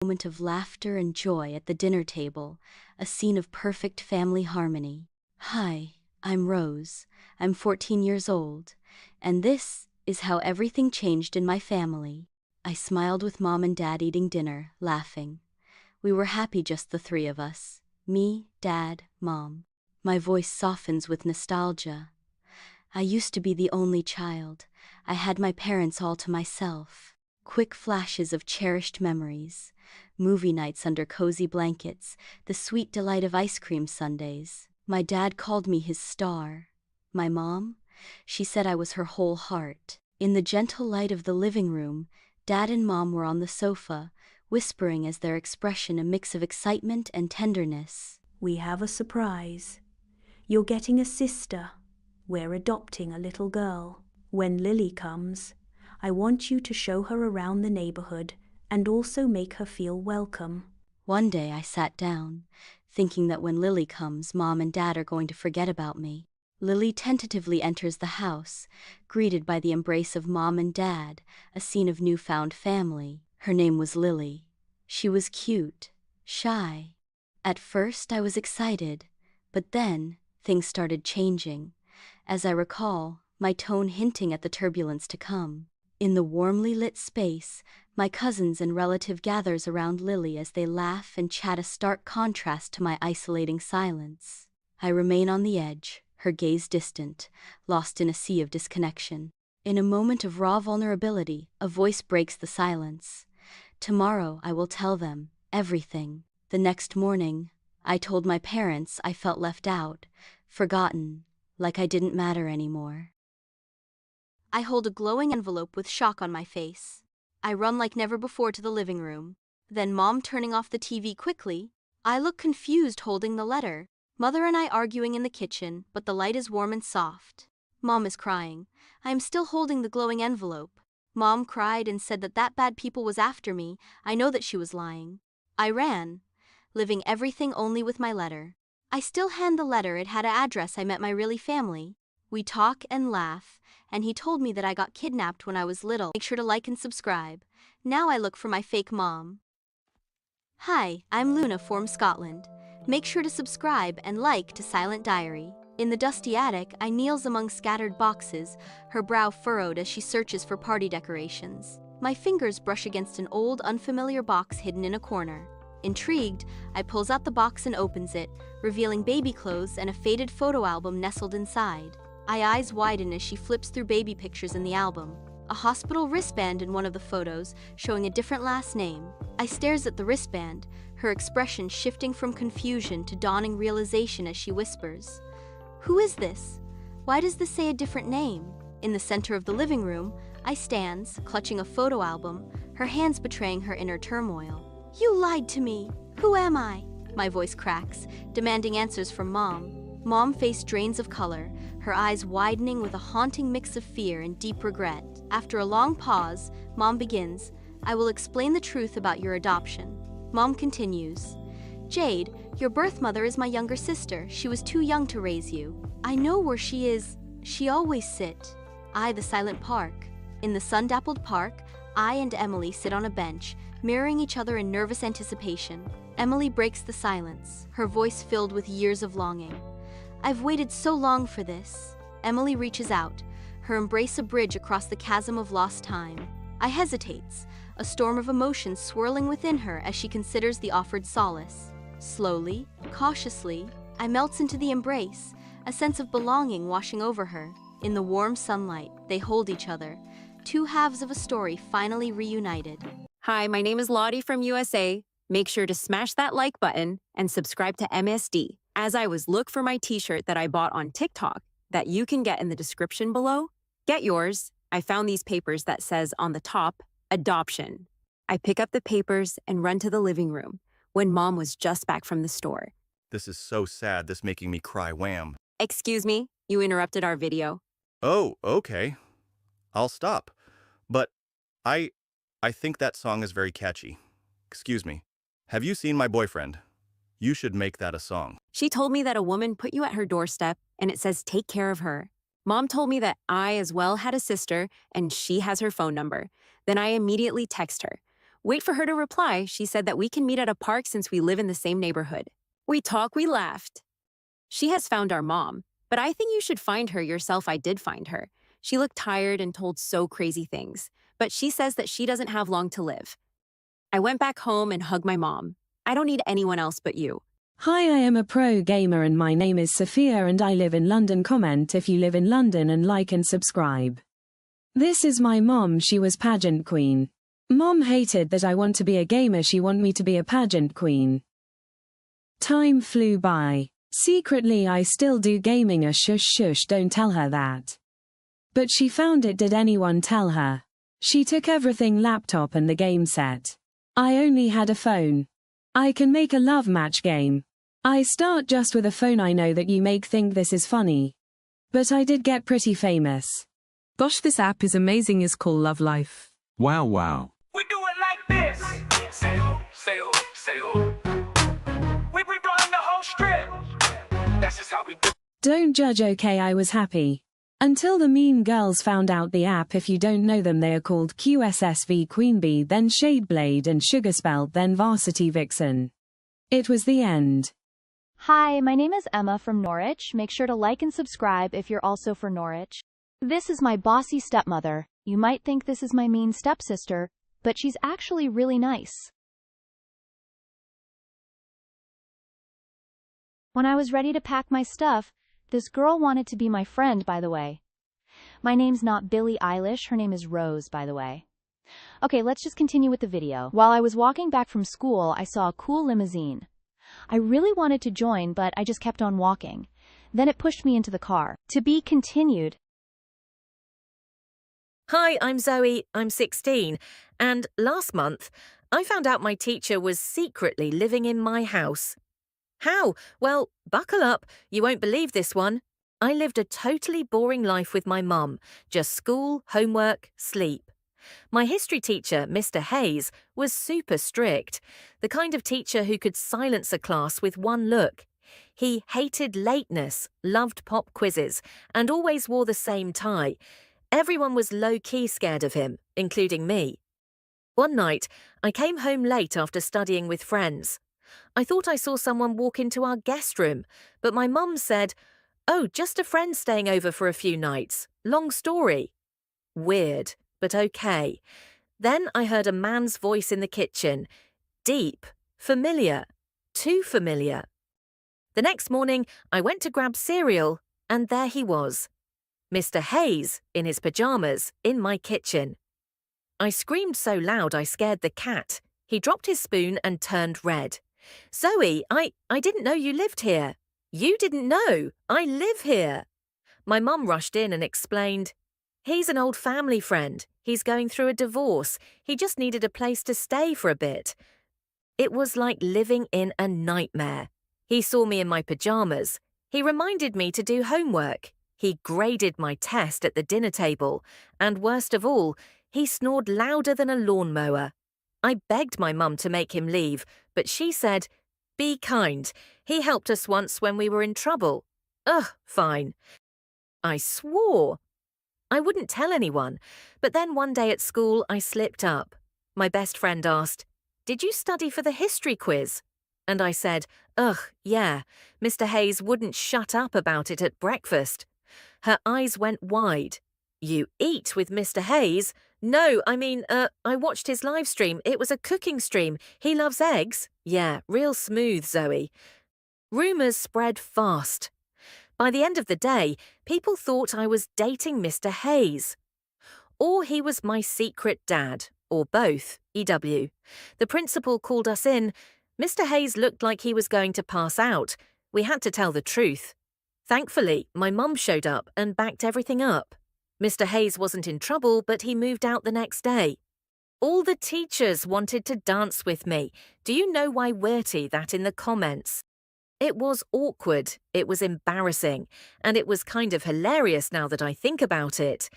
Moment of laughter and joy at the dinner table, a scene of perfect family harmony. Hi, I'm Rose. I'm 14 years old, and this is how everything changed in my family. I smiled with Mom and Dad eating dinner, laughing. We were happy, just the three of us. Me, Dad, Mom. My voice softens with nostalgia. I used to be the only child. I had my parents all to myself. Quick flashes of cherished memories. Movie nights under cozy blankets, the sweet delight of ice cream sundaes. My dad called me his star. My mom? She said I was her whole heart. In the gentle light of the living room, Dad and Mom were on the sofa, whispering as their expression a mix of excitement and tenderness. We have a surprise. You're getting a sister. We're adopting a little girl. When Lily comes, I want you to show her around the neighborhood and also make her feel welcome. One day I sat down, thinking that when Lily comes, Mom and Dad are going to forget about me. Lily tentatively enters the house, greeted by the embrace of Mom and Dad, a scene of newfound family. Her name was Lily. She was cute, shy. At first I was excited, but then things started changing. As I recall, my tone hinting at the turbulence to come. In the warmly lit space, my cousins and relative gathers around Lily as they laugh and chat, a stark contrast to my isolating silence. I remain on the edge, her gaze distant, lost in a sea of disconnection. In a moment of raw vulnerability, a voice breaks the silence. Tomorrow I will tell them everything. The next morning, I told my parents I felt left out, forgotten, like I didn't matter anymore. I hold a glowing envelope with shock on my face. I run like never before to the living room. Then Mom turning off the TV quickly. I look confused holding the letter. Mother and I arguing in the kitchen, but the light is warm and soft. Mom is crying. I am still holding the glowing envelope. Mom cried and said that bad people was after me. I know that she was lying. I ran, living everything only with my letter. I still hand the letter. It had an address. I met my really family. We talk and laugh, and he told me that I got kidnapped when I was little. Make sure to like and subscribe. Now I look for my fake mom. Hi, I'm Luna from Scotland. Make sure to subscribe and like to Silent Diary. In the dusty attic, I kneels among scattered boxes, her brow furrowed as she searches for party decorations. My fingers brush against an old, unfamiliar box hidden in a corner. Intrigued, I pulls out the box and opens it, revealing baby clothes and a faded photo album nestled inside. My eyes widen as she flips through baby pictures in the album. A hospital wristband in one of the photos, showing a different last name. I stares at the wristband, her expression shifting from confusion to dawning realization as she whispers, "Who is this? Why does this say a different name?" In the center of the living room, I stands, clutching a photo album, her hands betraying her inner turmoil. "You lied to me! Who am I?" My voice cracks, demanding answers from Mom. Mom face drains of color, her eyes widening with a haunting mix of fear and deep regret. After a long pause, Mom begins, "I will explain the truth about your adoption." Mom continues, "Jade, your birth mother is my younger sister. She was too young to raise you. I know where she is. She always sit." The silent park. In the sun-dappled park, I and Emily sit on a bench, mirroring each other in nervous anticipation. Emily breaks the silence, her voice filled with years of longing. "I've waited so long for this." Emily reaches out, her embrace a bridge across the chasm of lost time. I hesitates, a storm of emotions swirling within her as she considers the offered solace. Slowly, cautiously, I melts into the embrace, a sense of belonging washing over her. In the warm sunlight, they hold each other, two halves of a story finally reunited. Hi, my name is Lottie from USA. Make sure to smash that like button and subscribe to MSD. As I was look for my t-shirt that I bought on TikTok that you can get in the description below, get yours. I found these papers that says on the top, adoption. I pick up the papers and run to the living room when Mom was just back from the store. This is so sad, this making me cry, wham. Excuse me, you interrupted our video. Oh, okay. I'll stop. But I think that song is very catchy. Excuse me. Have you seen my boyfriend? You should make that a song. She told me that a woman put you at her doorstep and it says take care of her. Mom told me that I as well had a sister and she has her phone number. Then I immediately text her. Wait for her to reply. She said that we can meet at a park since we live in the same neighborhood. We talked, we laughed. She has found our mom, but I think you should find her yourself. I did find her. She looked tired and told so crazy things, but she says that she doesn't have long to live. I went back home and hugged my mom. I don't need anyone else but you. Hi, I am a pro gamer and my name is Sophia and I live in London. Comment if you live in London and like and subscribe. This is my mom. She was pageant queen. Mom hated that I want to be a gamer. She want me to be a pageant queen. Time flew by. Secretly I still do gaming. A shush shush, don't tell her that. But she found it. Did anyone tell her? She took everything, laptop and the game set. I only had a phone. I can make a love match game. I start just with a phone. I know that you may think this is funny, but I did get pretty famous. Gosh, this app is amazing. It's called Love Life. Wow, wow. We do it like this. Say oh, say oh, say oh. We run the whole strip. That's just how we do. Don't judge, okay? I was happy. Until the mean girls found out the app. If you don't know them, they are called QSSV, Queen Bee, then Shadeblade and Sugarspelt, then Varsity Vixen. It was the end. Hi, my name is Emma from Norwich. Make sure to like and subscribe if you're also for Norwich. This is my bossy stepmother. You might think this is my mean stepsister, but she's actually really nice. When I was ready to pack my stuff, this girl wanted to be my friend, by the way. My name's not Billie Eilish, her name is Rose, by the way. Okay, let's just continue with the video. While I was walking back from school, I saw a cool limousine. I really wanted to join, but I just kept on walking. Then it pushed me into the car. To be continued. Hi, I'm Zoe, I'm 16, and last month, I found out my teacher was secretly living in my house. How? Well, buckle up, you won't believe this one. I lived a totally boring life with my mum, just school, homework, sleep. My history teacher, Mr. Hayes, was super strict, the kind of teacher who could silence a class with one look. He hated lateness, loved pop quizzes, and always wore the same tie. Everyone was low-key scared of him, including me. One night, I came home late after studying with friends. I thought I saw someone walk into our guest room, but my mum said, "Oh, just a friend staying over for a few nights. Long story." Weird, but okay. Then I heard a man's voice in the kitchen. Deep, familiar, too familiar. The next morning, I went to grab cereal, and there he was. Mr. Hayes, in his pajamas, in my kitchen. I screamed so loud I scared the cat. He dropped his spoon and turned red. "Zoe, I didn't know you lived here." "You didn't know? I live here." My mum rushed in and explained, "He's an old family friend. He's going through a divorce. He just needed a place to stay for a bit." It was like living in a nightmare. He saw me in my pajamas. He reminded me to do homework. He graded my test at the dinner table. And worst of all, he snored louder than a lawnmower. I begged my mum to make him leave, but she said, "Be kind. He helped us once when we were in trouble." Ugh, fine. I swore. I wouldn't tell anyone, but then one day at school I slipped up. My best friend asked, "Did you study for the history quiz?" And I said, "Ugh, yeah. Mr. Hayes wouldn't shut up about it at breakfast." Her eyes went wide. "You eat with Mr. Hayes?" "No, I watched his live stream. It was a cooking stream. He loves eggs." "Yeah, real smooth, Zoe." Rumours spread fast. By the end of the day, people thought I was dating Mr. Hayes. Or he was my secret dad, or both, EW. The principal called us in. Mr. Hayes looked like he was going to pass out. We had to tell the truth. Thankfully, my mum showed up and backed everything up. Mr. Hayes wasn't in trouble, but he moved out the next day. All the teachers wanted to dance with me. Do you know why Weirty that in the comments? It was awkward, it was embarrassing, and it was kind of hilarious now that I think about it.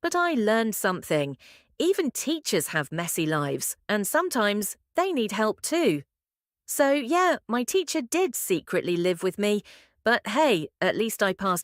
But I learned something. Even teachers have messy lives, and sometimes they need help too. So yeah, my teacher did secretly live with me, but hey, at least I passed